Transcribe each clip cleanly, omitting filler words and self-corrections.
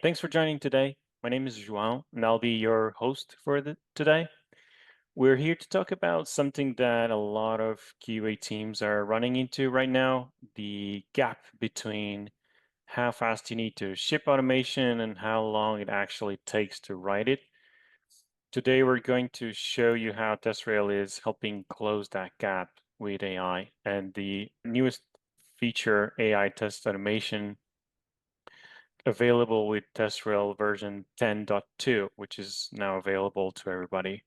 Thanks for joining today. My name is João, and I'll be your host for today. We're here to talk about something that a lot of QA teams are running into right now, the gap between how fast you need to ship automation and how long it actually takes to write it. Today, we're going to show you how TestRail is helping close that gap with AI and the newest feature, AI test automation, available with TestRail version 10.2, which is now available to everybody.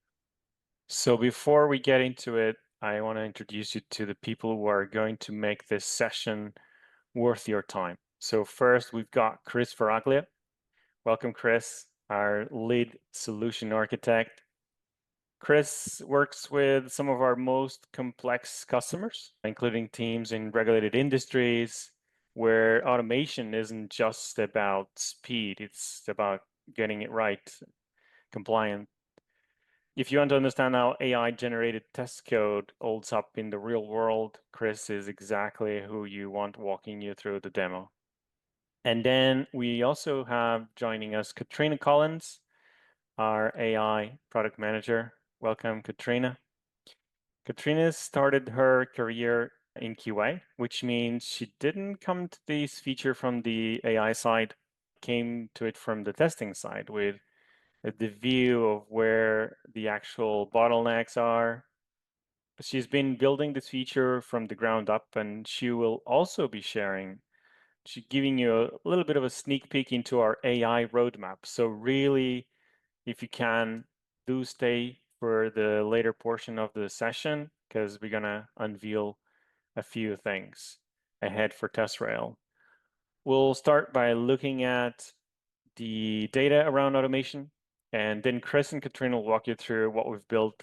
So before we get into it, I want to introduce you to the people who are going to make this session worth your time. So first, we've got Chris Faraglia. Welcome, Chris, our lead solution architect. Chris works with some of our most complex customers, including teams in regulated industries, where automation isn't just about speed, it's about getting it right, compliant. If you want to understand how AI generated test code holds up in the real world, Chris is exactly who you want walking you through the demo. And then we also have joining us Katrina Collins, our AI product manager. Welcome, Katrina. Katrina started her career in QA, which means she didn't come to this feature from the AI side, came to it from the testing side with the view of where the actual bottlenecks are. She's been building this feature from the ground up, and she will also be sharing, she's giving you a little bit of a sneak peek into our AI roadmap. So really, if you can, do stay for the later portion of the session because we're gonna unveil a few things ahead for TestRail. We'll start by looking at the data around automation, and then Chris and Katrina will walk you through what we've built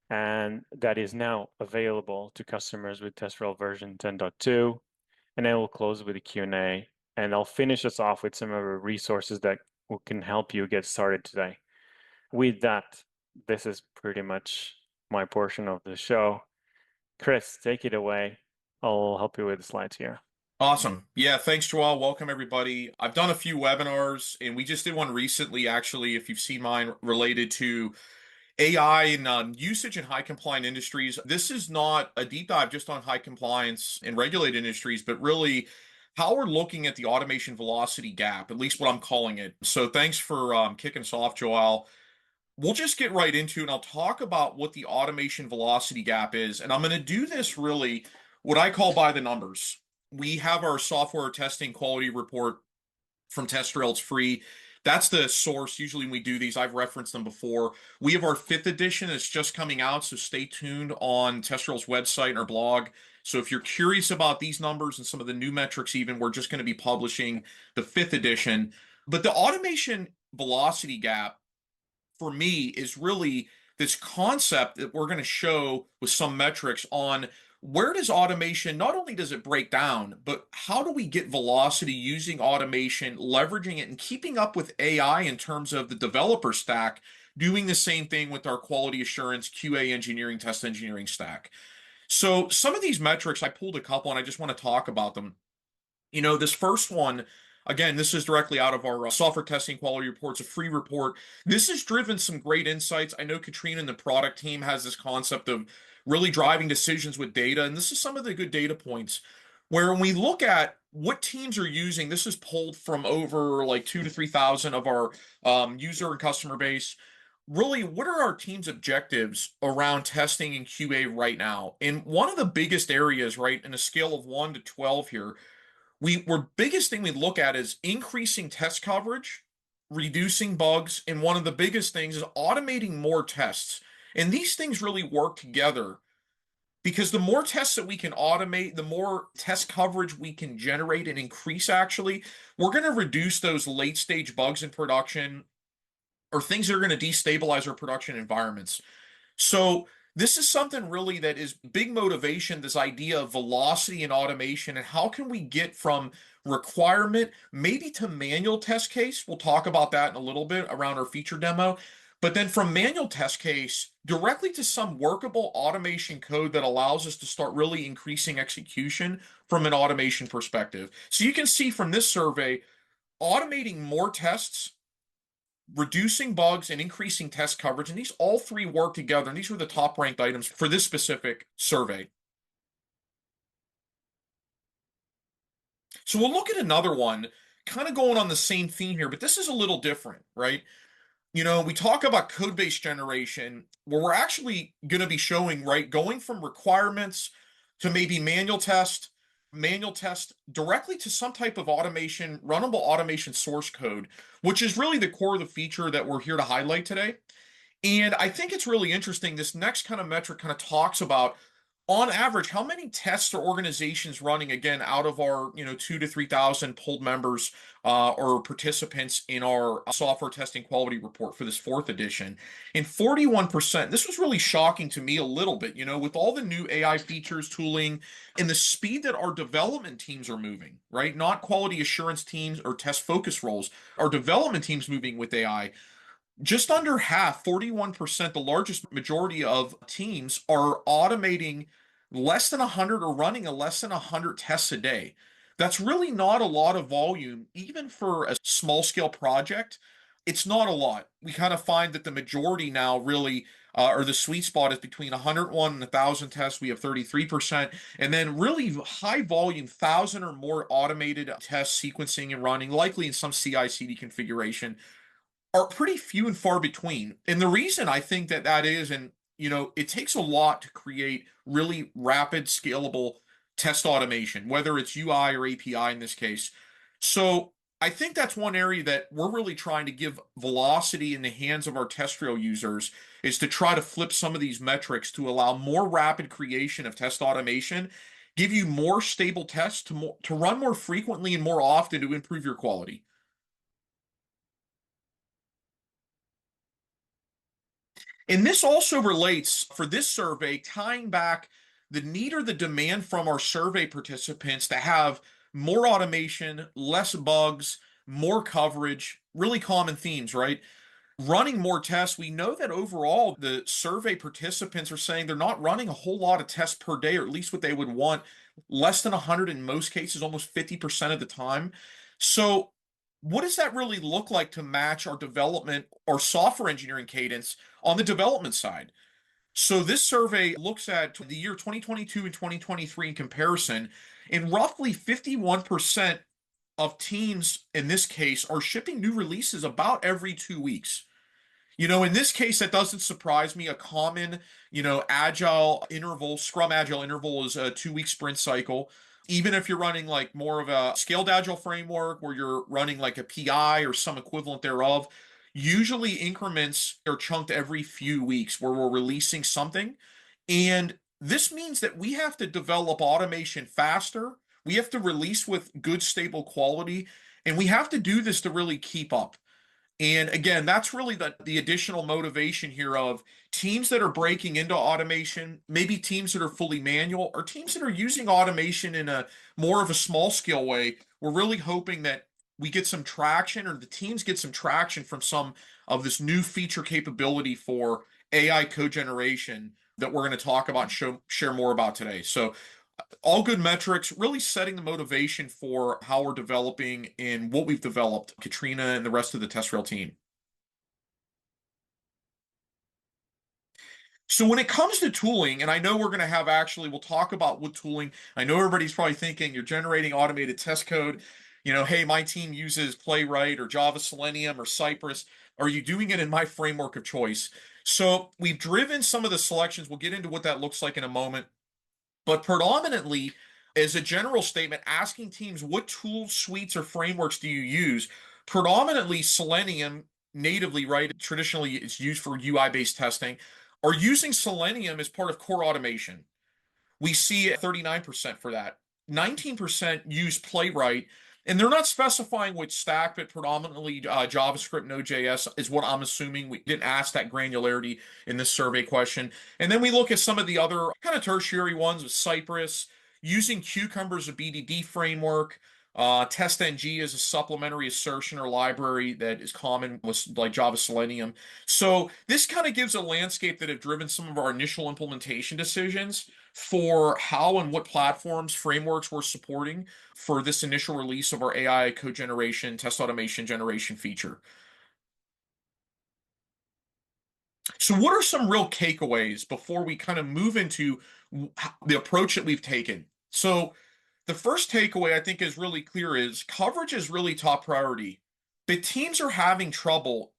and that is now available to customers with TestRail version 10.2. And then we'll close with a Q&A, and I'll finish us off with some of the resources that can help you get started today. With that, this is pretty much my portion of the show. Chris, take it away. I'll help you with the slides here. Awesome. Yeah, thanks, Joel. Welcome, everybody. I've done a few webinars, and we just did one recently, actually, if you've seen mine, related to AI and usage in high compliant industries. This is not a deep dive just on high compliance and regulated industries, but really how we're looking at the automation velocity gap, at least what I'm calling it. So thanks for kicking us off, Joel. We'll just get right into it, and I'll talk about what the automation velocity gap is. And I'm going to do this really what I call by the numbers. We have our software testing quality report from TestRail. It's free. That's the source. Usually when we do these, I've referenced them before. We have our 5th edition. It's just coming out, so stay tuned on TestRail's website and our blog. So if you're curious about these numbers and some of the new metrics even, we're just going to be publishing the 5th edition. But the automation velocity gap, for me, is really this concept that we're going to show with some metrics on where does automation, not only does it break down, but how do we get velocity using automation, leveraging it, and keeping up with AI in terms of the developer stack, doing the same thing with our quality assurance, QA engineering, test engineering stack. So some of these metrics, I pulled a couple and I just want to talk about them. This first one, again, this is directly out of our software testing quality reports, a free report. This has driven some great insights. I know Katrina and the product team has this concept of really driving decisions with data, and this is some of the good data points where when we look at what teams are using, this is pulled from over like 2 to 3,000 of our user and customer base. Really, what are our team's objectives around testing and QA right now? And one of the biggest areas, right, in a scale of 1 to 12 here, we're biggest thing we look at is increasing test coverage, reducing bugs, and one of the biggest things is automating more tests. And these things really work together because the more tests that we can automate, the more test coverage we can generate and increase, actually, we're going to reduce those late stage bugs in production or things that are going to destabilize our production environments. So this is something really that is big motivation, this idea of velocity and automation, and how can we get from requirement maybe to manual test case. We'll talk about that in a little bit around our feature demo. But then from manual test case directly to some workable automation code that allows us to start really increasing execution from an automation perspective. So you can see from this survey, automating more tests, reducing bugs, and increasing test coverage. And these all three work together. And these were the top ranked items for this specific survey. So we'll look at another one, kind of going on the same theme here, but this is a little different, right? We talk about code base generation where we're actually going to be showing, right, going from requirements to maybe manual test directly to some type of automation, runnable automation source code, which is really the core of the feature that we're here to highlight today. And I think it's really interesting. This next kind of metric kind of talks about, on average, how many tests are organizations running again out of our, 2 to 3,000 polled members or participants in our software testing quality report for this fourth edition. And 41%, this was really shocking to me a little bit, with all the new AI features, tooling, and the speed that our development teams are moving, right? Not quality assurance teams or test focus roles, our development teams moving with AI. Just under half, 41%, the largest majority of teams are automating less than 100 or running a less than 100 tests a day. That's really not a lot of volume, even for a small scale project. It's not a lot. We kind of find that the majority now really, or the sweet spot is between 101 and 1,000 tests. We have 33%. And then really high volume, 1,000 or more automated test sequencing and running, likely in some CI/CD configuration, are pretty few and far between. And the reason I think that that is, and it takes a lot to create really rapid, scalable test automation, whether it's UI or API in this case. So I think that's one area that we're really trying to give velocity in the hands of our TestRail users, is to try to flip some of these metrics to allow more rapid creation of test automation, give you more stable tests to run more frequently and more often to improve your quality. And this also relates for this survey, tying back the need or the demand from our survey participants to have more automation, less bugs, more coverage, really common themes, right? Running more tests. We know that overall the survey participants are saying they're not running a whole lot of tests per day, or at least what they would want, less than 100 in most cases, almost 50% of the time. So what does that really look like to match our development or software engineering cadence on the development side? So this survey looks at the year 2022 and 2023 in comparison, and roughly 51% of teams in this case are shipping new releases about every 2 weeks. In this case, that doesn't surprise me. A common, agile interval, Scrum agile interval is a 2 week sprint cycle. Even if you're running like more of a scaled agile framework where you're running like a PI or some equivalent thereof, usually increments are chunked every few weeks where we're releasing something. And this means that we have to develop automation faster. We have to release with good, stable quality. And we have to do this to really keep up. And again, that's really the additional motivation here of teams that are breaking into automation, maybe teams that are fully manual, or teams that are using automation in a more of a small scale way. We're really hoping that we get some traction, or the teams get some traction from some of this new feature capability for AI code generation that we're going to talk about and share more about today. So all good metrics, really setting the motivation for how we're developing and what we've developed, Katrina and the rest of the TestRail team. So when it comes to tooling, and I know we're going to have actually, we'll talk about what tooling. I know everybody's probably thinking you're generating automated test code. Hey, my team uses Playwright or Java Selenium or Cypress. Are you doing it in my framework of choice? So we've driven some of the selections. We'll get into what that looks like in a moment. But predominantly, as a general statement, asking teams what tools, suites, or frameworks do you use? Predominantly Selenium natively, right? Traditionally, it's used for UI-based testing. Are using Selenium as part of core automation. We see 39% for that. 19% use Playwright, and they're not specifying which stack, but predominantly JavaScript, Node.js is what I'm assuming. We didn't ask that granularity in this survey question. And then we look at some of the other kind of tertiary ones with Cypress, using Cucumber as a BDD framework, TestNG is a supplementary assertion or library that is common with like Java Selenium. So this kind of gives a landscape that have driven some of our initial implementation decisions for how and what platforms, frameworks we're supporting for this initial release of our AI code generation, test automation generation feature. So, what are some real takeaways before we kind of move into the approach that we've taken? So, the first takeaway I think is really clear is coverage is really top priority. But teams are having trouble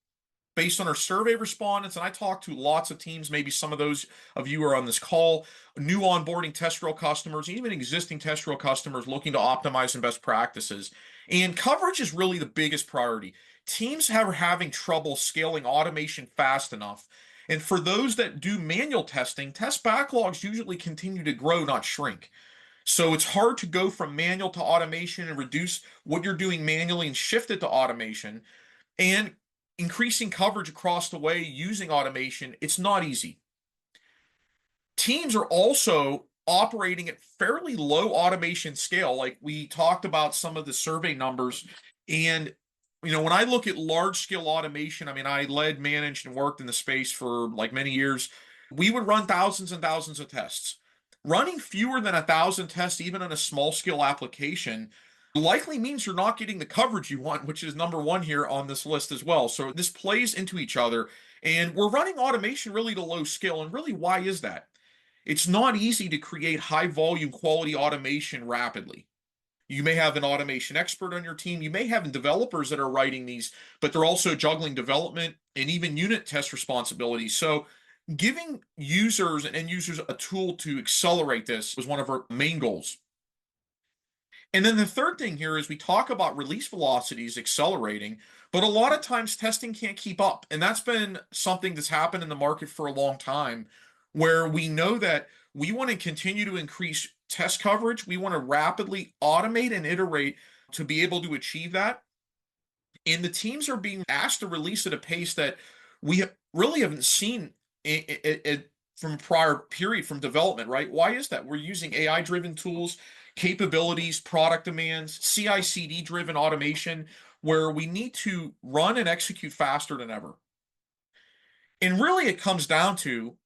based on our survey respondents, and I talked to lots of teams, maybe some of those of you are on this call, new onboarding TestRail customers, even existing TestRail customers looking to optimize and best practices. And coverage is really the biggest priority. Teams are having trouble scaling automation fast enough. And for those that do manual testing, test backlogs usually continue to grow, not shrink. So it's hard to go from manual to automation and reduce what you're doing manually and shift it to automation. And increasing coverage across the way using automation, it's not easy. Teams are also operating at fairly low automation scale. Like we talked about some of the survey numbers. And, when I look at large scale automation, I mean, I led, managed, and worked in the space for like many years. We would run thousands and thousands of tests. Running fewer than 1,000 tests, even on a small scale application, likely means you're not getting the coverage you want, which is number one here on this list as well. So this plays into each other. And we're running automation really to low scale. And really, why is that? It's not easy to create high volume quality automation rapidly. You may have an automation expert on your team. You may have developers that are writing these, but they're also juggling development and even unit test responsibilities. So giving users and end users a tool to accelerate this was one of our main goals. And then the third thing here is we talk about release velocities accelerating, but a lot of times testing can't keep up. And that's been something that's happened in the market for a long time, where we know that we want to continue to increase test coverage. We want to rapidly automate and iterate to be able to achieve that. And the teams are being asked to release at a pace that we really haven't seen from prior period from development, right? Why is that? We're using AI driven tools, capabilities, product demands, CI/CD driven automation, where we need to run and execute faster than ever. And really, it comes down to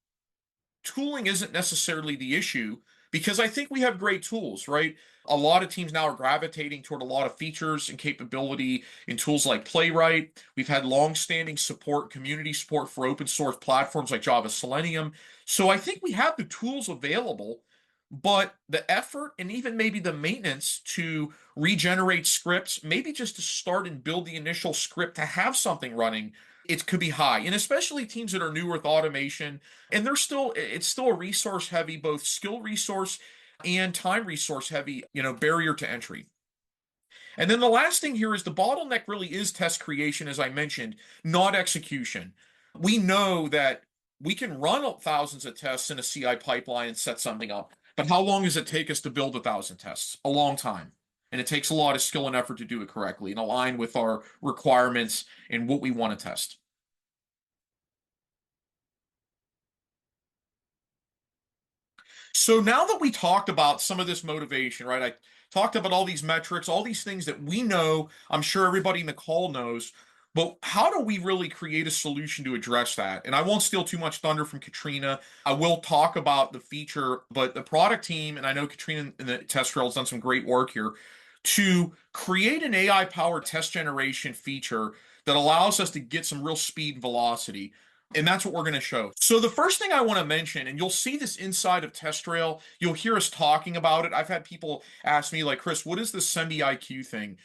tooling isn't necessarily the issue because I think we have great tools, right? A lot of teams now are gravitating toward a lot of features and capability in tools like Playwright. We've had long-standing support, community support for open source platforms like Java Selenium. So I think we have the tools available, but the effort and even maybe the maintenance to regenerate scripts, maybe just to start and build the initial script to have something running, it could be high. And especially teams that are new with automation, and it's still a resource heavy, both skill resource and time resource heavy, barrier to entry. And then the last thing here is the bottleneck really is test creation, as I mentioned, not execution. We know that we can run thousands of tests in a CI pipeline and set something up, but how long does it take us to build 1,000 tests? A long time. And it takes a lot of skill and effort to do it correctly and align with our requirements and what we want to test. So now that we talked about some of this motivation, right? I talked about all these metrics, all these things that we know, I'm sure everybody in the call knows, but how do we really create a solution to address that? And I won't steal too much thunder from Katrina. I will talk about the feature, but the product team, and I know Katrina in the TestRail has done some great work here, to create an AI-powered test generation feature that allows us to get some real speed and velocity. And that's what we're going to show. So the first thing I want to mention, and you'll see this inside of TestRail, you'll hear us talking about it. I've had people ask me, like, Chris, what is the Sembi IQ thing?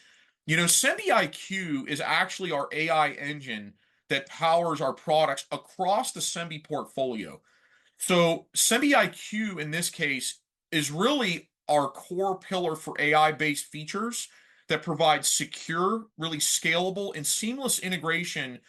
Sembi IQ is actually our AI engine that powers our products across the Sembi portfolio. So Sembi IQ in this case is really our core pillar for AI-based features that provide secure, really scalable, and seamless integration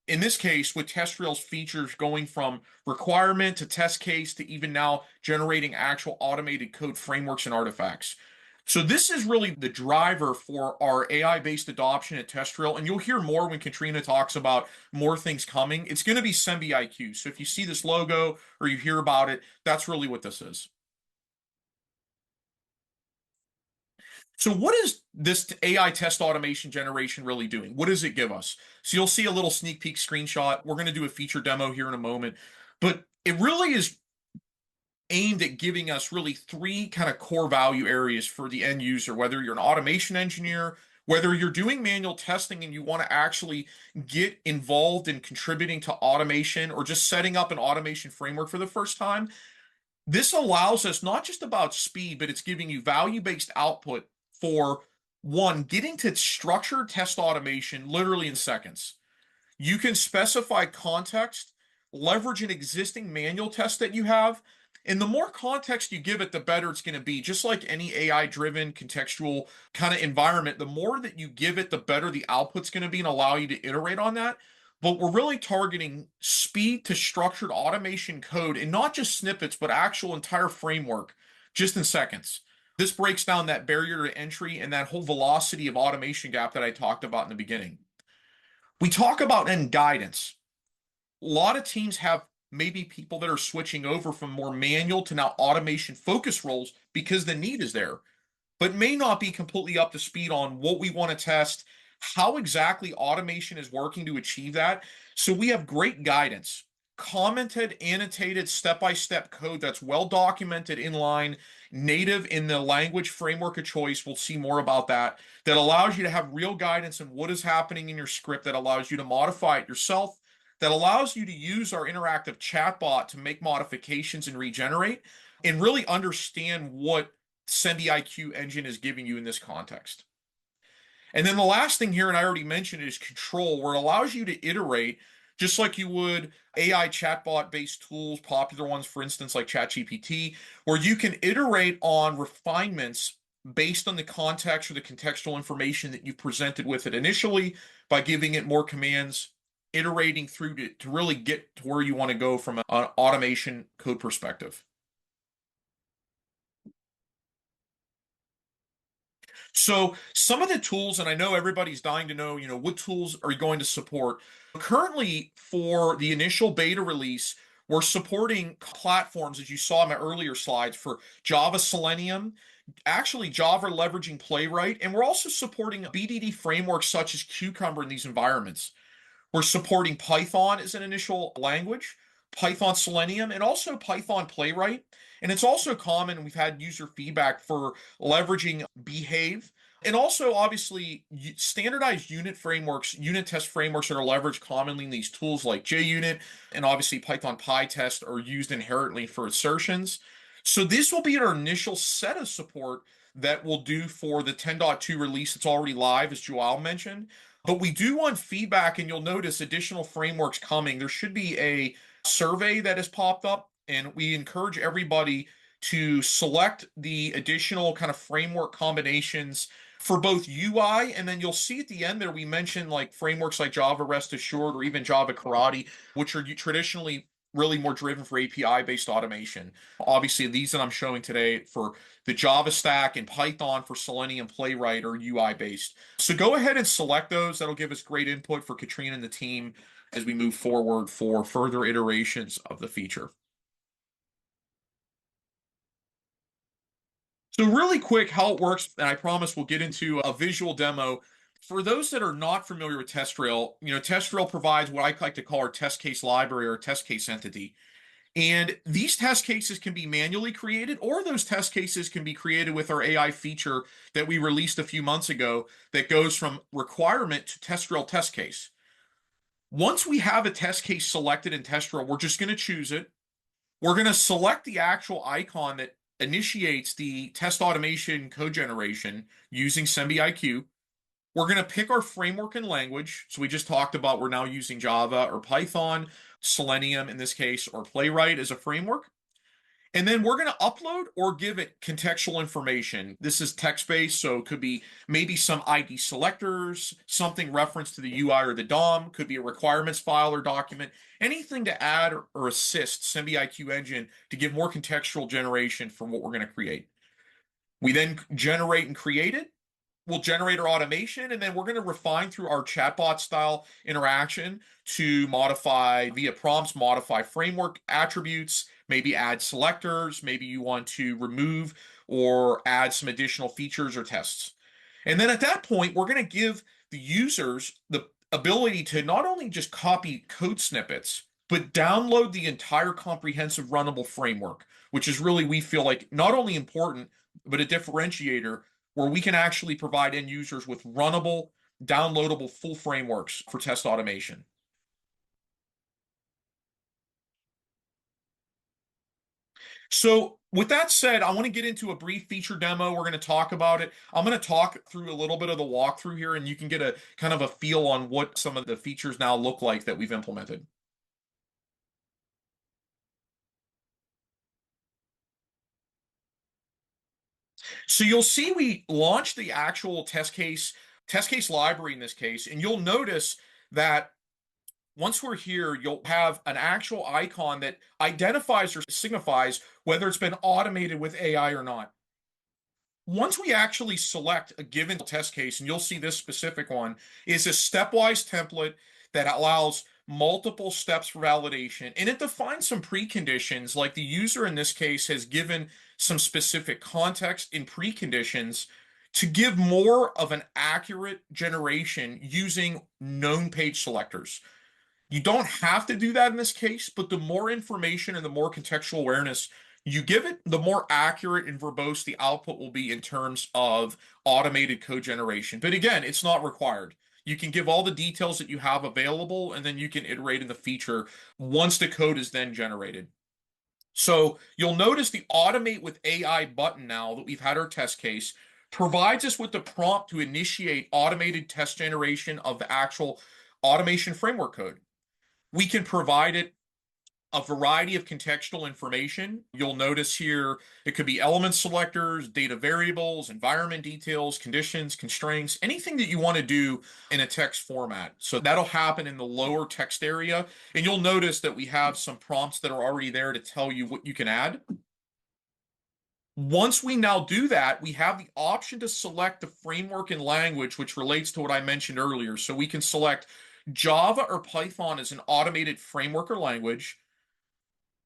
in this case, with TestRail's features going from requirement to test case to even now generating actual automated code frameworks and artifacts. So this is really the driver for our AI-based adoption at TestRail, and you'll hear more when Katrina talks about more things coming. It's going to be Sembi IQ. So if you see this logo or you hear about it, that's really what this is. So what is this AI test automation generation really doing? What does it give us? So you'll see a little sneak peek screenshot. We're going to do a feature demo here in a moment, but it really is aimed at giving us really three kind of core value areas for the end user, whether you're an automation engineer, whether you're doing manual testing and you want to actually get involved in contributing to automation or just setting up an automation framework for the first time. This allows us not just about speed, but it's giving you value-based output for one, getting to structured test automation literally in seconds. You can specify context, leverage an existing manual test that you have, and the more context you give it, the better it's going to be. Just like any AI-driven contextual kind of environment, the more that you give it, the better the output's going to be and allow you to iterate on that. But we're really targeting speed to structured automation code and not just snippets, but actual entire framework just in seconds. This breaks down that barrier to entry and that whole velocity of automation gap that I talked about in the beginning. We talk about end guidance. A lot of teams have maybe people that are switching over from more manual to now automation focus roles because the need is there, but may not be completely up to speed on what we want to test, how exactly automation is working to achieve that. So we have great guidance, commented, annotated, step-by-step code that's well documented in line, native in the language framework of choice. We'll see more about that. That allows you to have real guidance on what is happening in your script, that allows you to modify it yourself, that allows you to use our interactive chatbot to make modifications and regenerate and really understand what Sembi IQ engine is giving you in this context. And then the last thing here, and I already mentioned, is control, where it allows you to iterate just like you would AI chatbot based tools, popular ones, for instance, like ChatGPT, where you can iterate on refinements based on the context or the contextual information that you presented with it initially by giving it more commands, iterating through to really get to where you want to go from an automation code perspective. So some of the tools, and I know everybody's dying to know, what tools are you going to support? Currently, for the initial beta release, we're supporting platforms, as you saw in my earlier slides, for Java Selenium, actually Java leveraging Playwright, and we're also supporting BDD frameworks such as Cucumber in these environments. We're supporting Python as an initial language, Python Selenium, and also Python Playwright. And it's also common, we've had user feedback for leveraging Behave. And also, obviously, standardized unit frameworks, unit test frameworks that are leveraged commonly in these tools like JUnit and obviously Python PyTest are used inherently for assertions. So this will be our initial set of support that we'll do for the 10.2 release that's already live, as Joao mentioned. But we do want feedback, and you'll notice additional frameworks coming. There should be a survey that has popped up, and we encourage everybody to select the additional kind of framework combinations for both UI, and then you'll see at the end there we mentioned like frameworks like Java Rest Assured or even Java Karate, which are traditionally really more driven for API-based automation. Obviously, these that I'm showing today for the Java stack and Python for Selenium Playwright are UI-based. So go ahead and select those. That'll give us great input for Katrina and the team as we move forward for further iterations of the feature. So really quick, how it works, and I promise we'll get into a visual demo. For those that are not familiar with TestRail, TestRail provides what I like to call our test case library or test case entity. And these test cases can be manually created, or those test cases can be created with our AI feature that we released a few months ago that goes from requirement to TestRail test case. Once we have a test case selected in TestRail, we're just going to choose it. We're going to select the actual icon that initiates the test automation code generation using Sembi IQ. We're going to pick our framework and language. So we just talked about we're now using Java or Python, Selenium in this case, or Playwright as a framework. And then we're going to upload or give it contextual information. This is text-based, so it could be maybe some ID selectors, something referenced to the UI or the DOM, could be a requirements file or document, anything to add or assist Sembi IQ engine to give more contextual generation for what we're going to create. We then generate and create it. We'll generate our automation, and then we're going to refine through our chatbot style interaction to modify via prompts, modify framework attributes, maybe add selectors, maybe you want to remove or add some additional features or tests. And then at that point, we're going to give the users the ability to not only just copy code snippets, but download the entire comprehensive runnable framework, which is really, we feel like, not only important, but a differentiator where we can actually provide end users with runnable, downloadable full frameworks for test automation. So with that said, I want to get into a brief feature demo. We're going to talk about it. I'm going to talk through a little bit of the walkthrough here, and you can get a kind of a feel on what some of the features now look like that we've implemented. So you'll see we launched the actual test case library in this case, and you'll notice that once we're here, you'll have an actual icon that identifies or signifies whether it's been automated with AI or not. Once we actually select a given test case, and you'll see this specific one is a stepwise template that allows multiple steps for validation, and it defines some preconditions, like the user in this case has given some specific context in preconditions to give more of an accurate generation using known page selectors. You don't have to do that in this case, but the more information and the more contextual awareness you give it, the more accurate and verbose the output will be in terms of automated code generation. But again, it's not required. You can give all the details that you have available, and then you can iterate in the feature once the code is then generated. So you'll notice the Automate with AI button now that we've had our test case provides us with the prompt to initiate automated test generation of the actual automation framework code. We can provide it a variety of contextual information. You'll notice here it could be element selectors, data variables, environment details, conditions, constraints, anything that you want to do in a text format. So that'll happen in the lower text area. And you'll notice that we have some prompts that are already there to tell you what you can add. Once we now do that, we have the option to select the framework and language, which relates to what I mentioned earlier. So we can select Java or Python as an automated framework or language.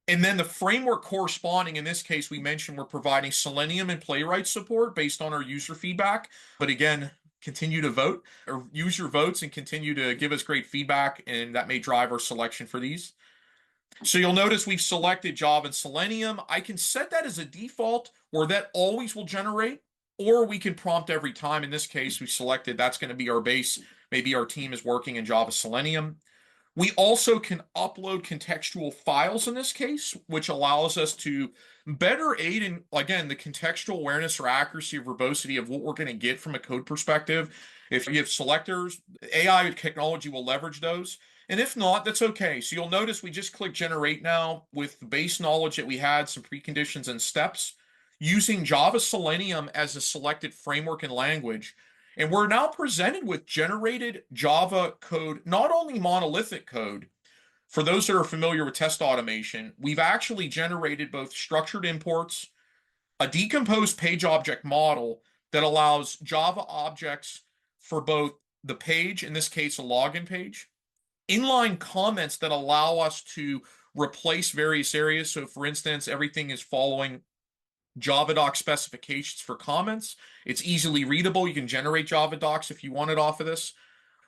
And then the framework corresponding, in this case, we mentioned we're providing Selenium and Playwright support based on our user feedback. But again, continue to vote or use your votes and continue to give us great feedback, and that may drive our selection for these. So you'll notice we've selected Java and Selenium. I can set that as a default where that always will generate, or we can prompt every time. In this case, we selected that's going to be our base. Maybe our team is working in Java Selenium. We also can upload contextual files in this case, which allows us to better aid in, again, the contextual awareness or accuracy or verbosity of what we're going to get from a code perspective. If you have selectors, AI technology will leverage those. And if not, that's okay. So you'll notice we just click generate now with the base knowledge that we had, some preconditions and steps, using Java Selenium as a selected framework and language. And we're now presented with generated Java code, not only monolithic code. For those that are familiar with test automation, we've actually generated both structured imports, a decomposed page object model that allows Java objects for both the page, in this case, a login page, inline comments that allow us to replace various areas. So, for instance, everything is following Java doc specifications for comments. It's easily readable. You can generate Java docs if you want it off of this.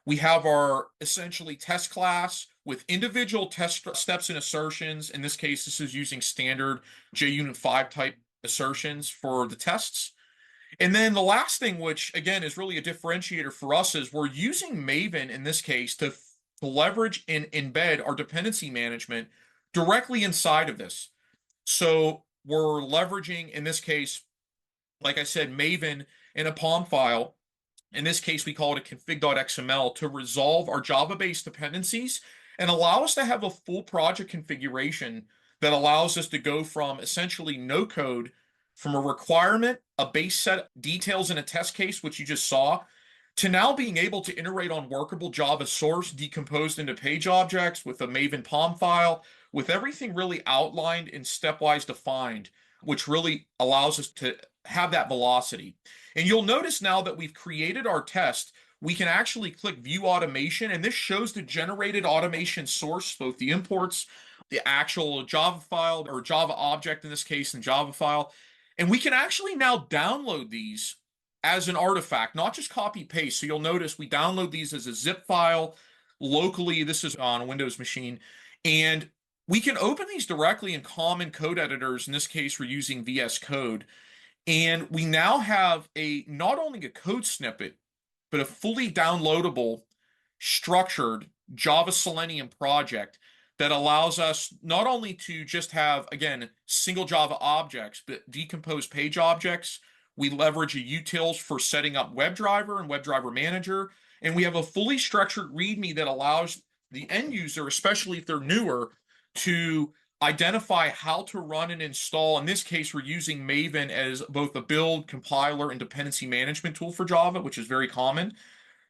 We have our essentially test class with individual test steps and assertions. In this case, this is using standard JUnit 5 type assertions for the tests. And then the last thing, which again is really a differentiator for us, is we're using Maven in this case to leverage and embed our dependency management directly inside of this. So we're leveraging, in this case, like I said, Maven in a POM file. In this case, we call it a config.xml to resolve our Java-based dependencies and allow us to have a full project configuration that allows us to go from essentially no code, from a requirement, a base set details in a test case, which you just saw, to now being able to iterate on workable Java source decomposed into page objects with a Maven POM file, with everything really outlined and stepwise defined, which really allows us to have that velocity. And you'll notice now that we've created our test, we can actually click View Automation, and this shows the generated automation source, both the imports, the actual Java file or Java object in this case in Java file. And we can actually now download these as an artifact, not just copy paste. So you'll notice we download these as a zip file locally. This is on a Windows machine. And we can open these directly in common code editors. In this case, we're using VS Code. And we now have a not only a code snippet, but a fully downloadable, structured Java Selenium project that allows us not only to just have, again, single Java objects, but decompose page objects. We leverage a utils for setting up WebDriver and WebDriver Manager. And we have a fully structured README that allows the end user, especially if they're newer, to identify how to run and install. In this case, we're using Maven as both a build, compiler, and dependency management tool for Java, which is very common.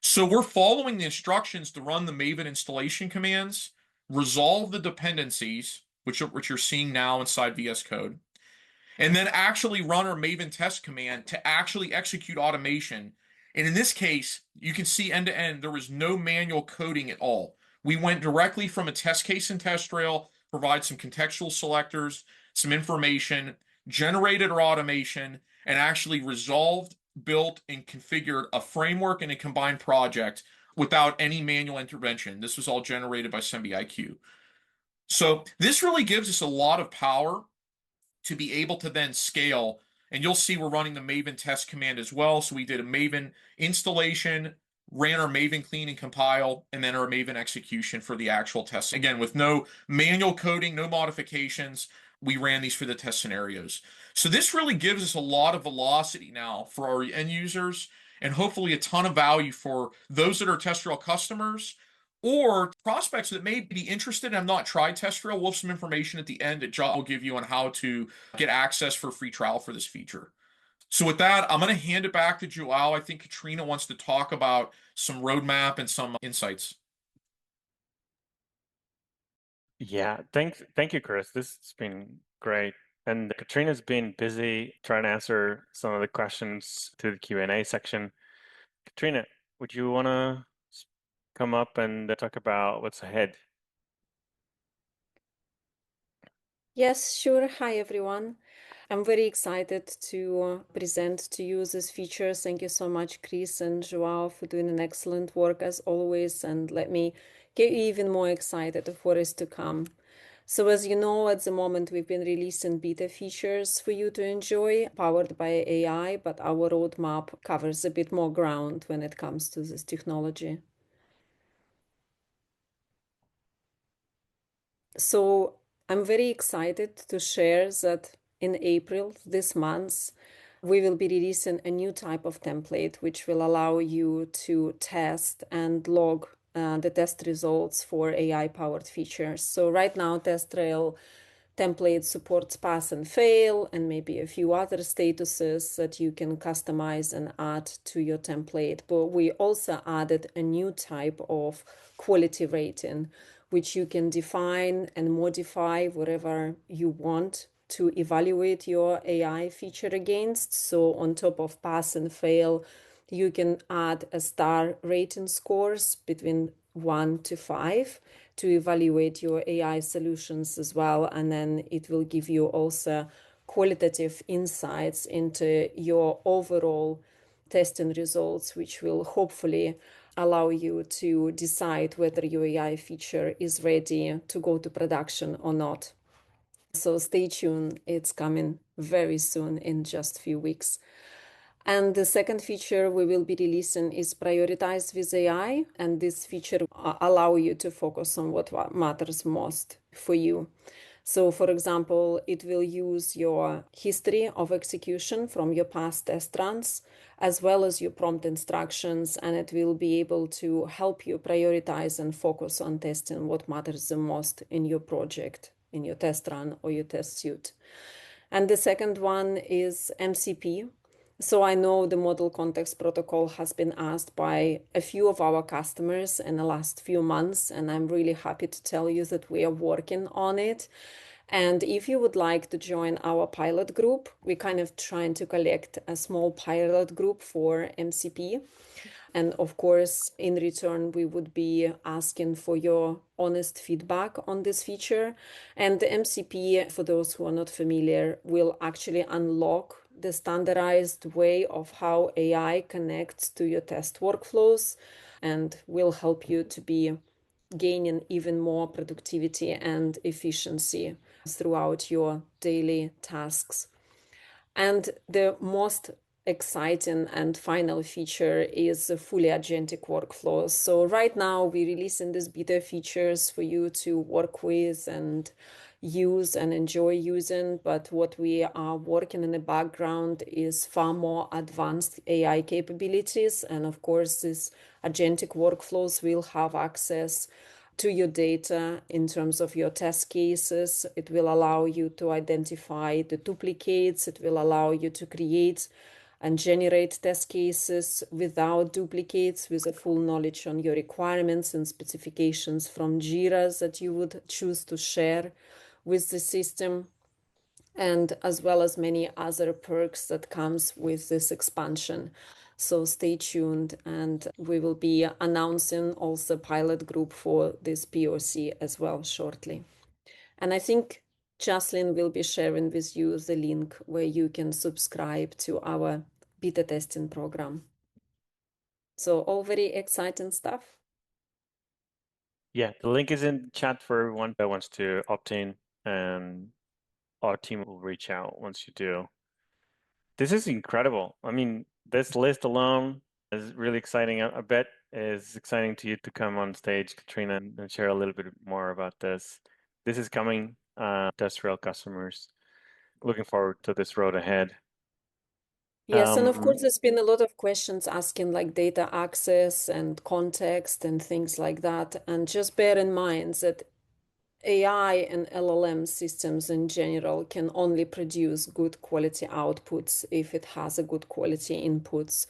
So we're following the instructions to run the Maven installation commands, resolve the dependencies, which you're seeing now inside VS Code, and then actually run our Maven test command to actually execute automation. And in this case, you can see end to end, there was no manual coding at all. We went directly from a test case in TestRail, provide some contextual selectors, some information, generated our automation, and actually resolved, built, and configured a framework and a combined project without any manual intervention. This was all generated by Sembi IQ. So this really gives us a lot of power to be able to then scale. And you'll see we're running the Maven test command as well. So we did a Maven installation, ran our Maven clean and compile, and then our Maven execution for the actual test. Again, with no manual coding, no modifications, we ran these for the test scenarios. So this really gives us a lot of velocity now for our end users and hopefully a ton of value for those that are TestRail customers or prospects that may be interested and have not tried TestRail. We'll have some information at the end that John will give you on how to get access for a free trial for this feature. So with that, I'm going to hand it back to Joao. I think Katrina wants to talk about some roadmap and some insights. Yeah, thank you, Chris. This has been great. And Katrina's been busy trying to answer some of the questions through the Q&A section. Katrina, would you want to come up and talk about what's ahead? Yes, sure. Hi, everyone. I'm very excited to present to you these features. Thank you so much, Chris and Joao, for doing an excellent work as always. And let me get you even more excited of what is to come. So as you know, at the moment, we've been releasing beta features for you to enjoy, powered by AI, but our roadmap covers a bit more ground when it comes to this technology. So I'm very excited to share that in April this month, we will be releasing a new type of template, which will allow you to test and log the test results for AI-powered features. So right now, TestRail template supports pass and fail, and maybe a few other statuses that you can customize and add to your template. But we also added a new type of quality rating, which you can define and modify wherever you want to evaluate your AI feature against. So on top of pass and fail, you can add a star rating scores between 1 to 5 to evaluate your AI solutions as well. And then it will give you also qualitative insights into your overall testing results, which will hopefully allow you to decide whether your AI feature is ready to go to production or not. So stay tuned. It's coming very soon in just a few weeks. And the second feature we will be releasing is Prioritize with AI. And this feature allow you to focus on what matters most for you. So for example, it will use your history of execution from your past test runs, as well as your prompt instructions, and it will be able to help you prioritize and focus on testing what matters the most in your project, in your test run or your test suite. And the second one is MCP. So I know the model context protocol has been asked by a few of our customers in the last few months, and I'm really happy to tell you that we are working on it. And if you would like to join our pilot group, we're kind of trying to collect a small pilot group for MCP. And of course, in return, we would be asking for your honest feedback on this feature. And the MCP, for those who are not familiar, will actually unlock the standardized way of how AI connects to your test workflows and will help you to be gaining even more productivity and efficiency throughout your daily tasks. And the most exciting and final feature is the fully agentic workflows. So right now we're releasing these beta features for you to work with and use and enjoy using. But what we are working in the background is far more advanced AI capabilities. And of course, these agentic workflows will have access to your data in terms of your test cases. It will allow you to identify the duplicates. It will allow you to create and generate test cases without duplicates, with a full knowledge on your requirements and specifications from Jira's that you would choose to share with the system, and as well as many other perks that comes with this expansion. So stay tuned, and we will be announcing also pilot group for this POC as well shortly. And I think Jocelyn will be sharing with you the link where you can subscribe to our beta testing program. So all very exciting stuff. Yeah, the link is in chat for everyone that wants to opt in, and our team will reach out once you do. This is incredible. I mean, this list alone is really exciting. I bet it's exciting to you to come on stage, Katrina, and share a little bit more about this. This is coming, TestRail customers. Looking forward to this road ahead. Yes, and of course, there's been a lot of questions asking like data access and context and things like that. And just bear in mind that AI and LLM systems in general can only produce good quality outputs if it has a good quality inputs.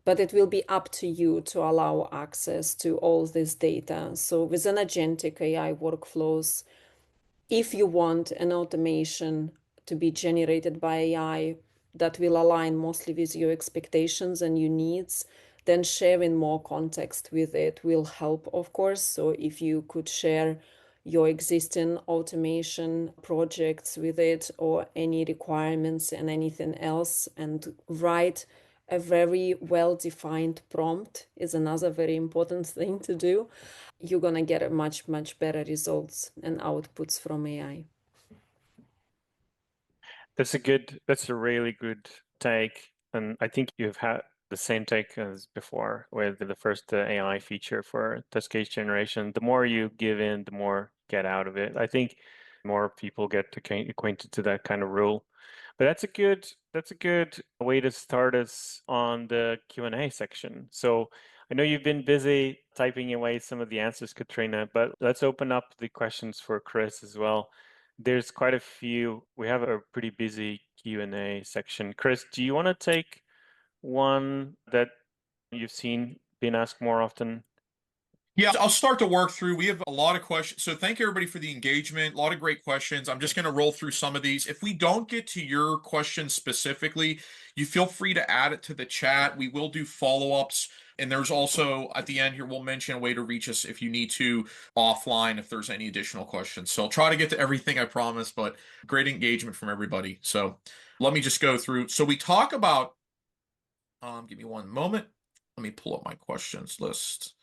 But it will be up to you to allow access to all this data. So within agentic AI workflows, if you want an automation to be generated by AI that will align mostly with your expectations and your needs, then sharing more context with it will help, of course. So if you could share your existing automation projects with it, or any requirements and anything else, and write a very well-defined prompt is another very important thing to do, you're going to get a much, much better results and outputs from AI. That's a really good take. And I think you've had the same take as before with the first AI feature for test case generation. The more you give in, the more get out of it. I think more people get acquainted to that kind of rule. But that's a good way to start us on the Q&A section. So I know you've been busy typing away some of the answers, Katrina, but let's open up the questions for Chris as well. There's quite a few. We have a pretty busy Q&A section. Chris, do you want to take one that you've seen being asked more often? Yeah, I'll start to work through. We have a lot of questions. So thank everybody for the engagement. A lot of great questions. I'm just going to roll through some of these. If we don't get to your question specifically, you feel free to add it to the chat. We will do follow-ups. And there's also at the end here, we'll mention a way to reach us if you need to offline if there's any additional questions. So I'll try to get to everything, I promise, but great engagement from everybody. So let me just go through. So we talk about, give me one moment. Let me pull up my questions list.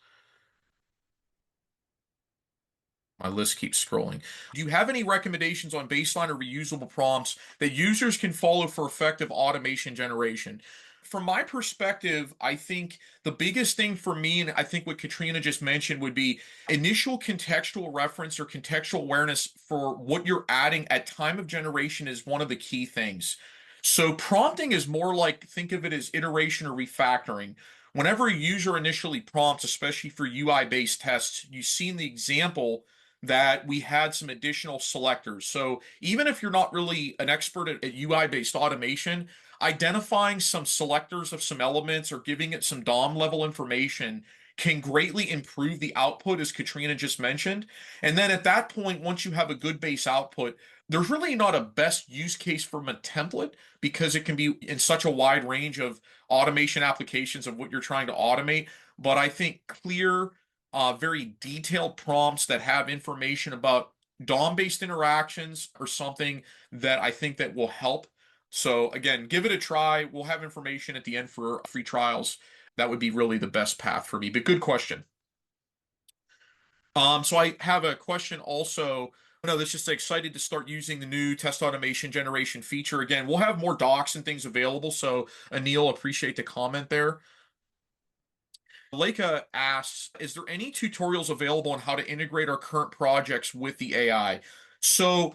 My list keeps scrolling. Do you have any recommendations on baseline or reusable prompts that users can follow for effective automation generation? From my perspective, I think the biggest thing for me, and I think what Katrina just mentioned, would be initial contextual reference or contextual awareness for what you're adding at time of generation is one of the key things. So prompting is more like, think of it as iteration or refactoring. Whenever a user initially prompts, especially for UI-based tests, you've seen the example that we had some additional selectors. So even if you're not really an expert at UI-based automation, identifying some selectors of some elements or giving it some DOM level information can greatly improve the output, as Katrina just mentioned. And then at that point, once you have a good base output, There's really not a best use case from a template because it can be in such a wide range of automation applications of what you're trying to automate. But I think clear, very detailed prompts that have information about DOM-based interactions or something that I think that will help. So again, give it a try. We'll have information at the end for free trials. That would be really the best path for me. But good question. So I have a question also. No, that's just excited to start using the new test automation generation feature. Again, we'll have more docs and things available. So Anil, appreciate the comment there. Leica asks, is there any tutorials available on how to integrate our current projects with the AI? So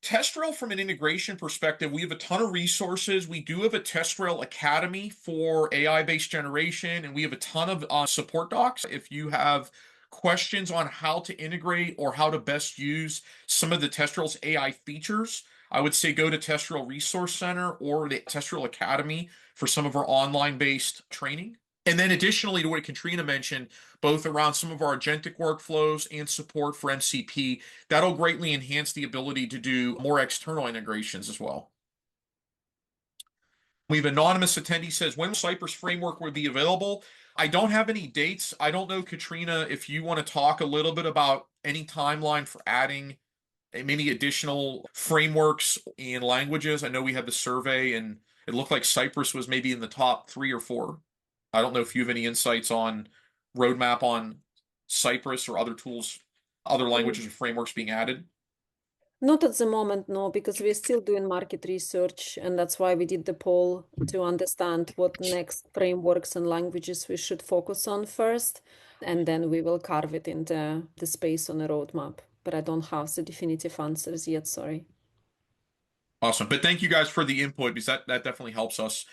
TestRail, from an integration perspective, we have a ton of resources. We do have a TestRail Academy for AI-based generation, and we have a ton of support docs. If you have questions on how to integrate or how to best use some of the TestRail's AI features, I would say go to TestRail Resource Center or the TestRail Academy for some of our online-based training. And then additionally to what Katrina mentioned, both around some of our agentic workflows and support for MCP, that'll greatly enhance the ability to do more external integrations as well. We have anonymous attendee says, when will Cypress framework will be available? I don't have any dates. I don't know, Katrina, if you want to talk a little bit about any timeline for adding many additional frameworks and languages. I know we had the survey and it looked like Cypress was maybe in the top 3 or 4. I don't know if you have any insights on roadmap on Cypress or other tools, other languages or frameworks being added. Not at the moment, no, because we're still doing market research, and that's why we did the poll to understand what next frameworks and languages we should focus on first, and then we will carve it in the space on the roadmap. But I don't have the definitive answers yet, sorry. Awesome. But thank you guys for the input because that definitely helps us.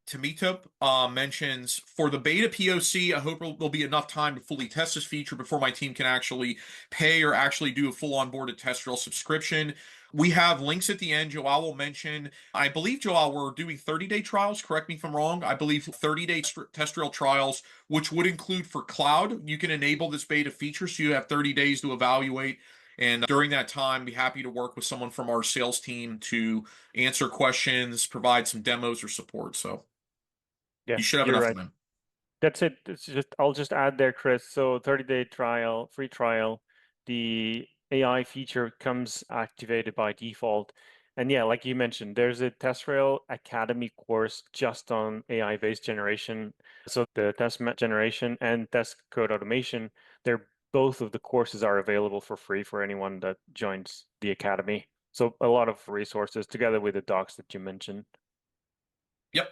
Tamitup mentions, for the beta POC, I hope there'll be enough time to fully test this feature before my team can actually pay or actually do a full onboarded TestRail subscription. We have links at the end. Joao will mention, I believe, Joao, we're doing 30-day trials. Correct me if I'm wrong. I believe 30-day TestRail trials, which would include for cloud. You can enable this beta feature so you have 30 days to evaluate. And during that time, be happy to work with someone from our sales team to answer questions, provide some demos or support. So Yeah, you should have you're enough right. time. That's it. It's just I'll just add there, Chris. So 30-day trial, free trial. The AI feature comes activated by default. And yeah, like you mentioned, there's a TestRail Academy course just on AI-based generation. So the test generation and test code automation, they're both of the courses are available for free for anyone that joins the Academy. So a lot of resources together with the docs that you mentioned. Yep.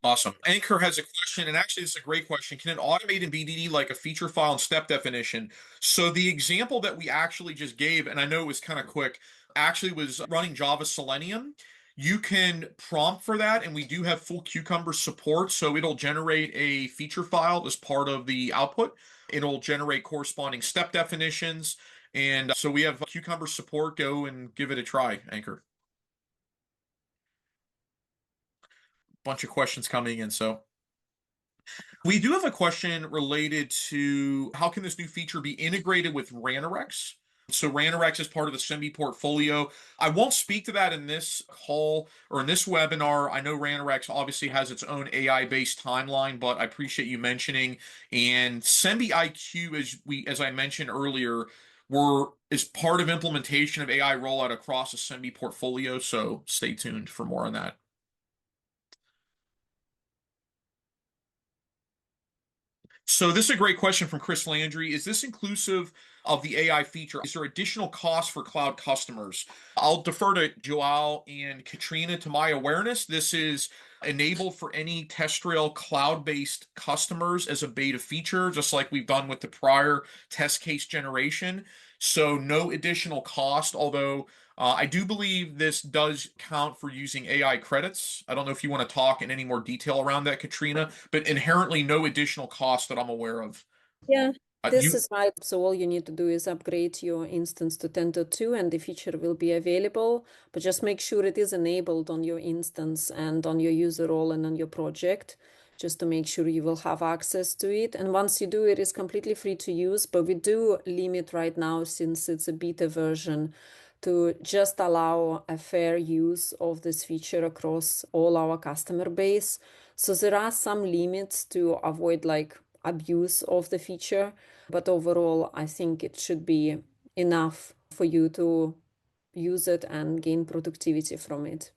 Awesome. Anchor has a question, and actually, this is a great question. Can it automate in BDD like a feature file and step definition? So the example that we actually just gave, and I know it was kind of quick, actually was running Java Selenium. You can prompt for that, and we do have full Cucumber support, so it'll generate a feature file as part of the output. It'll generate corresponding step definitions, and so we have Cucumber support. Go and give it a try, Anchor. Bunch of questions coming in, so we do have a question related to how can this new feature be integrated with Ranorex? So Ranorex is part of the Sembi portfolio. I won't speak to that in this call or in this webinar. I know Ranorex obviously has its own AI-based timeline, but I appreciate you mentioning. And Sembi IQ, as I mentioned earlier, is part of implementation of AI rollout across the Sembi portfolio. So stay tuned for more on that. So this is a great question from Chris Landry. Is this inclusive of the AI feature? Is there additional cost for cloud customers? I'll defer to Joao and Katrina. To my awareness, this is enabled for any TestRail cloud-based customers as a beta feature, just like we've done with the prior test case generation. So no additional cost, although I do believe this does count for using AI credits. I don't know if you want to talk in any more detail around that, Katrina, but inherently no additional cost that I'm aware of. Yeah, this You is right. So all you need to do is upgrade your instance to 10.2 and the feature will be available, but just make sure it is enabled on your instance and on your user role and on your project, just to make sure you will have access to it. And once you do, it is completely free to use, but we do limit right now, since it's a beta version, to just allow a fair use of this feature across all our customer base. So there are some limits to avoid like abuse of the feature, but overall, I think it should be enough for you to use it and gain productivity from it.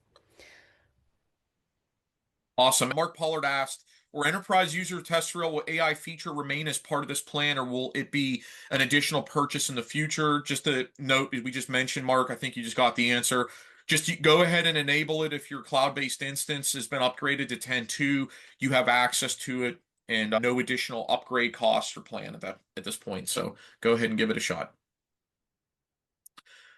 Awesome. Mark Pollard asked, will enterprise user TestRail, will AI feature remain as part of this plan, or will it be an additional purchase in the future? Just a note, we just mentioned, Mark, I think you just got the answer. Just go ahead and enable it. If your cloud-based instance has been upgraded to 10.2, you have access to it, and no additional upgrade costs are planned at this point. So go ahead and give it a shot.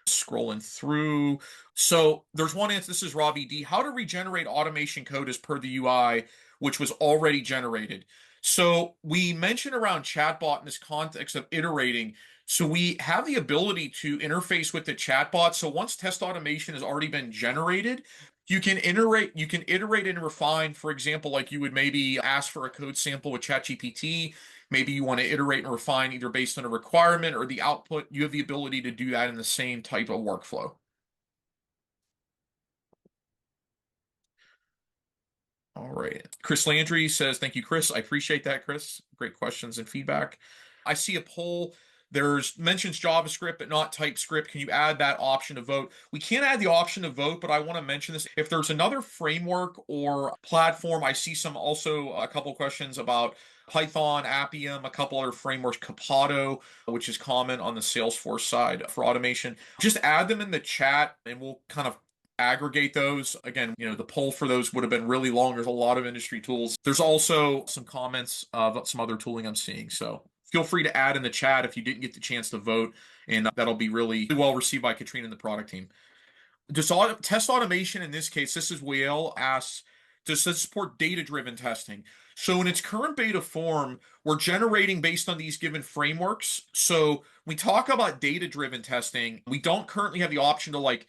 Scrolling through. So there's one answer. This is Ravi D. How to regenerate automation code as per the UI, which was already generated. So we mentioned around chatbot in this context of iterating. So we have the ability to interface with the chatbot. So once test automation has already been generated, you can iterate and refine. For example, like you would maybe ask for a code sample with ChatGPT. Maybe you want to iterate and refine either based on a requirement or the output. You have the ability to do that in the same type of workflow. All right. Chris Landry says, thank you, Chris. I appreciate that, Chris. Great questions and feedback. I see a poll. There's mentions JavaScript, but not TypeScript. Can you add that option to vote? We can't add the option to vote, but I want to mention this. If there's another framework or platform, I see a couple questions about Python, Appium, a couple other frameworks, Capado, which is common on the Salesforce side for automation. Just add them in the chat and we'll kind of aggregate those. Again, the poll for those would have been really long. There's a lot of industry tools. There's also some comments of some other tooling I'm seeing. So feel free to add in the chat if you didn't get the chance to vote, and that'll be really well received by Katrina and the product team. Does test automation in this case, this is Whale asks, does this support data-driven testing? So in its current beta form, we're generating based on these given frameworks. So we talk about data-driven testing. We don't currently have the option to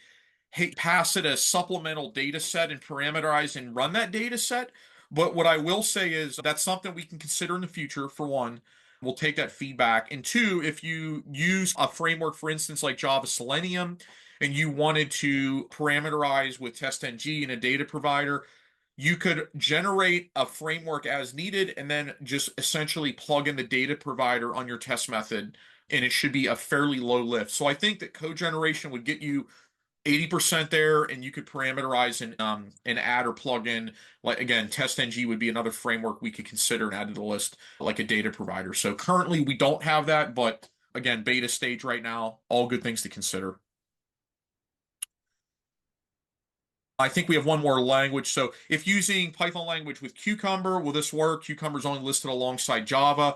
pass it a supplemental data set and parameterize and run that data set. But what I will say is that's something we can consider in the future, for one. We'll take that feedback. And two, if you use a framework, for instance, like Java Selenium, and you wanted to parameterize with TestNG and a data provider, you could generate a framework as needed and then just essentially plug in the data provider on your test method, and it should be a fairly low lift. So I think that code generation would get you 80% there, and you could parameterize and add or plug in. Like again, TestNG would be another framework we could consider and add to the list, like a data provider. So currently we don't have that, but again, beta stage right now, all good things to consider. I think we have one more language. So if using Python language with Cucumber, will this work? Cucumber is only listed alongside Java.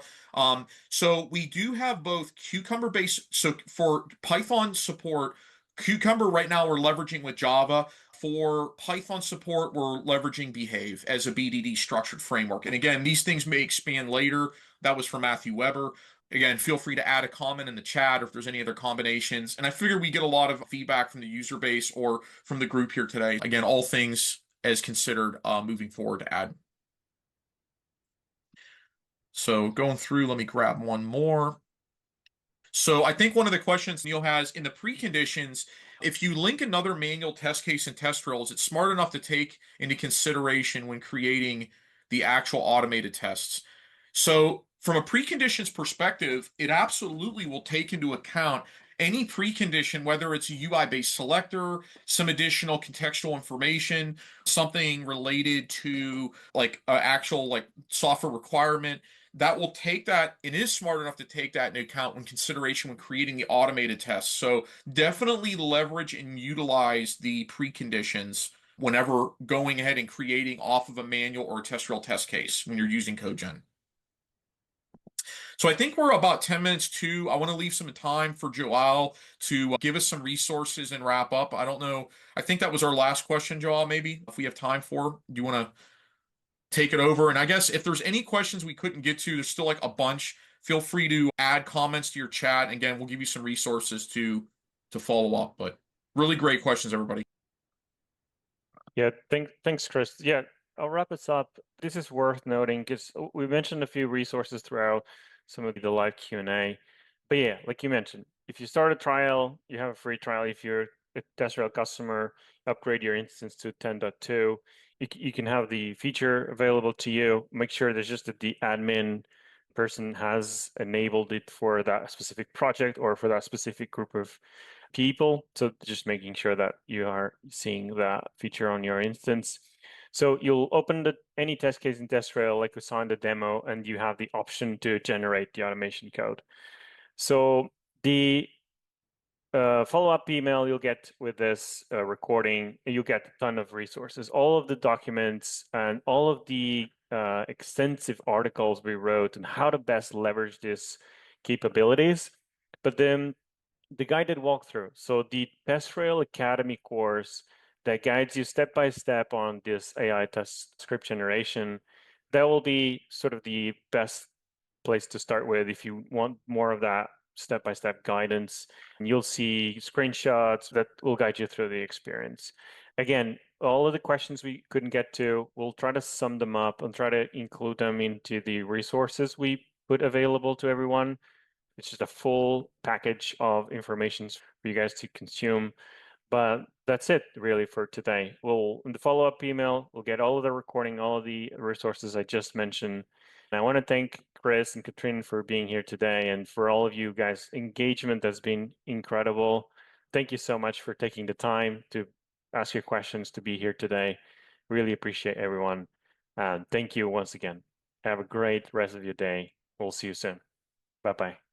So we do have both Cucumber based. So for Python support, Cucumber right now we're leveraging with Java. For Python support, we're leveraging Behave as a BDD structured framework. And again, these things may expand later. That was from Matthew Weber. Again, feel free to add a comment in the chat if there's any other combinations. And I figure we get a lot of feedback from the user base or from the group here today. Again, all things as considered moving forward to add. So going through, let me grab one more. So I think one of the questions Neil has in the preconditions, if you link another manual test case and TestRail, is it smart enough to take into consideration when creating the actual automated tests? So from a preconditions perspective, it absolutely will take into account any precondition, whether it's a UI-based selector, some additional contextual information, something related to like an actual like software requirement. That will take that, it is smart enough to take that into account when consideration when creating the automated tests. So definitely leverage and utilize the preconditions whenever going ahead and creating off of a manual or a TestRail test case when you're using CodeGen. So I think we're about 10 minutes to. I want to leave some time for Joao to give us some resources and wrap up. I don't know. I think that was our last question, Joao, maybe, if we have time for. Do you want to take it over? And I guess if there's any questions we couldn't get to, there's still like a bunch. Feel free to add comments to your chat. And again, we'll give you some resources to follow up. But really great questions, everybody. Yeah, thanks, Chris. Yeah, I'll wrap this up. This is worth noting because we mentioned a few resources throughout some of the live Q&A. But yeah, like you mentioned, if you start a trial, you have a free trial. If you're a TestRail customer, upgrade your instance to 10.2. You can have the feature available to you. Make sure there's just that the admin person has enabled it for that specific project or for that specific group of people. So just making sure that you are seeing that feature on your instance. So you'll open any test case in TestRail like we saw in the demo, and you have the option to generate the automation code. So the follow-up email you'll get with this recording, you'll get a ton of resources, all of the documents and all of the extensive articles we wrote and how to best leverage these capabilities. But then the guided walkthrough. So the TestRail Academy course that guides you step by step on this AI test script generation, that will be sort of the best place to start with if you want more of that step-by-step guidance. And you'll see screenshots that will guide you through the experience. Again, all of the questions we couldn't get to, we'll try to sum them up and try to include them into the resources we put available to everyone. It's just a full package of information for you guys to consume. But that's it really for today. In the follow-up email, we'll get all of the recording, all of the resources I just mentioned. And I want to thank Chris and Katrine for being here today, and for all of you guys' engagement that's been incredible. Thank you so much for taking the time to ask your questions, to be here today. Really appreciate everyone. And thank you once again. Have a great rest of your day. We'll see you soon. Bye-bye.